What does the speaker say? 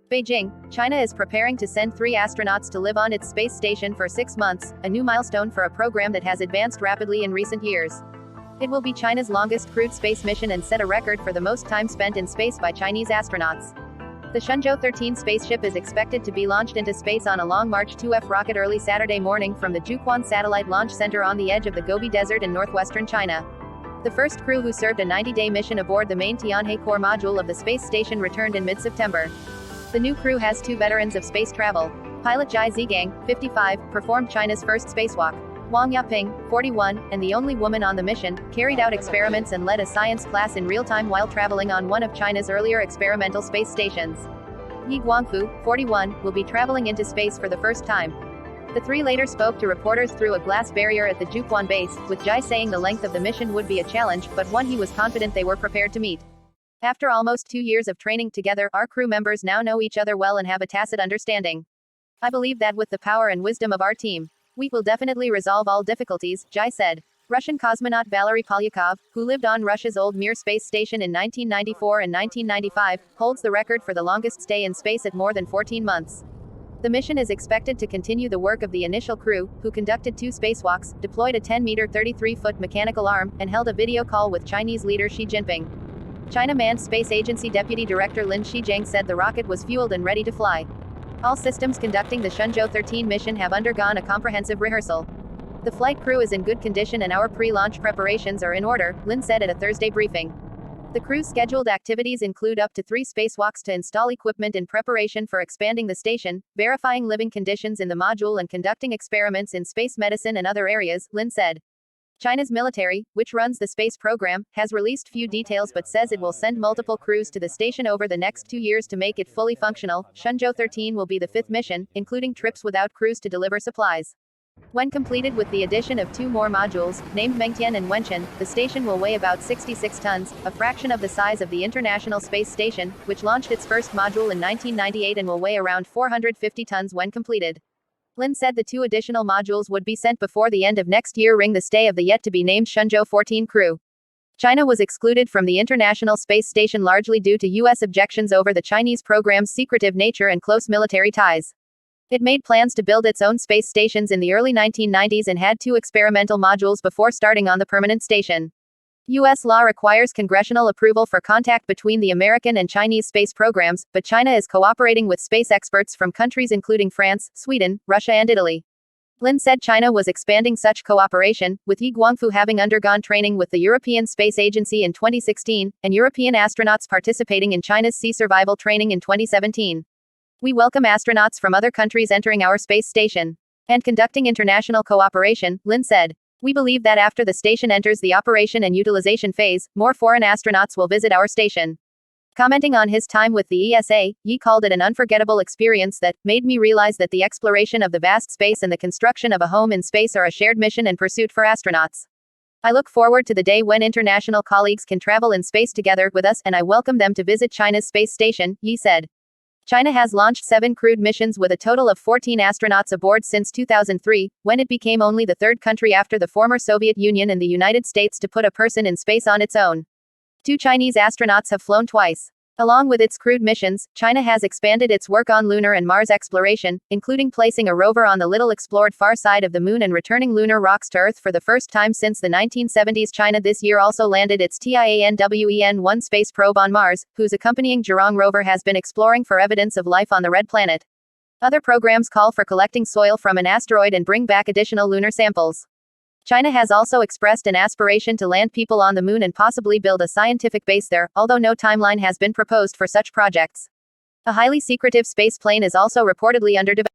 Beijing, China is preparing to send 3 astronauts to live on its space station for 6 months, a new milestone for a program that has advanced rapidly in recent years. It will be China's longest crewed space mission and set a record for the most time spent in space by Chinese astronauts. The Shenzhou-13 spaceship is expected to be launched into space on a Long March 2F rocket early Saturday morning from the Jiuquan Satellite Launch Center on the edge of the Gobi Desert in northwestern China. The first crew who served a 90-day mission aboard the main Tianhe core module of the space station returned in mid-September. The new crew has 2 veterans of space travel. Pilot Zhai Zhigang, 55, performed China's first spacewalk. Wang Yaping, 41, and the only woman on the mission, carried out experiments and led a science class in real time while traveling on one of China's earlier experimental space stations. Guangfu, 41, will be traveling into space for the first time. The 3 later spoke to reporters through a glass barrier at the Jiuquan base, with Zhai saying the length of the mission would be a challenge, but one he was confident they were prepared to meet. After almost 2 years of training together, our crew members now know each other well and have a tacit understanding. I believe that with the power and wisdom of our team, we will definitely resolve all difficulties, Zhai said. Russian cosmonaut Valery Polyakov, who lived on Russia's old Mir space station in 1994 and 1995, holds the record for the longest stay in space at more than 14 months. The mission is expected to continue the work of the initial crew, who conducted 2 spacewalks, deployed a 10-meter 33-foot mechanical arm, and held a video call with Chinese leader Xi Jinping. China Manned Space Agency Deputy Director Lin Xiqiang said the rocket was fueled and ready to fly. All systems conducting the Shenzhou-13 mission have undergone a comprehensive rehearsal. The flight crew is in good condition and our pre-launch preparations are in order, Lin said at a Thursday briefing. The crew's scheduled activities include up to 3 spacewalks to install equipment in preparation for expanding the station, verifying living conditions in the module and conducting experiments in space medicine and other areas, Lin said. China's military, which runs the space program, has released few details but says it will send multiple crews to the station over the next 2 years to make it fully functional. Shenzhou-13 will be the 5th mission, including trips without crews to deliver supplies. When completed with the addition of 2 more modules, named Mengtian and Wenchen, the station will weigh about 66 tons, a fraction of the size of the International Space Station, which launched its first module in 1998 and will weigh around 450 tons when completed. Lin said the 2 additional modules would be sent before the end of next year, ring the stay of the yet-to-be-named Shenzhou-14 crew. China was excluded from the International Space Station largely due to U.S. objections over the Chinese program's secretive nature and close military ties. It made plans to build its own space stations in the early 1990s and had 2 experimental modules before starting on the permanent station. U.S. law requires congressional approval for contact between the American and Chinese space programs, but China is cooperating with space experts from countries including France, Sweden, Russia and Italy. Lin said China was expanding such cooperation, with Guangfu having undergone training with the European Space Agency in 2016, and European astronauts participating in China's sea survival training in 2017. We welcome astronauts from other countries entering our space station and conducting international cooperation, Lin said. We believe that after the station enters the operation and utilization phase, more foreign astronauts will visit our station. Commenting on his time with the ESA, Yi called it an unforgettable experience that made me realize that the exploration of the vast space and the construction of a home in space are a shared mission and pursuit for astronauts. I look forward to the day when international colleagues can travel in space together with us, and I welcome them to visit China's space station, Yi said. China has launched 7 crewed missions with a total of 14 astronauts aboard since 2003, when it became only the 3rd country after the former Soviet Union and the United States to put a person in space on its own. 2 Chinese astronauts have flown twice. Along with its crewed missions, China has expanded its work on lunar and Mars exploration, including placing a rover on the little explored far side of the moon and returning lunar rocks to Earth for the first time since the 1970s. China this year also landed its Tianwen-1 space probe on Mars, whose accompanying Zhurong rover has been exploring for evidence of life on the red planet. Other programs call for collecting soil from an asteroid and bring back additional lunar samples. China has also expressed an aspiration to land people on the moon and possibly build a scientific base there, although no timeline has been proposed for such projects. A highly secretive space plane is also reportedly under development.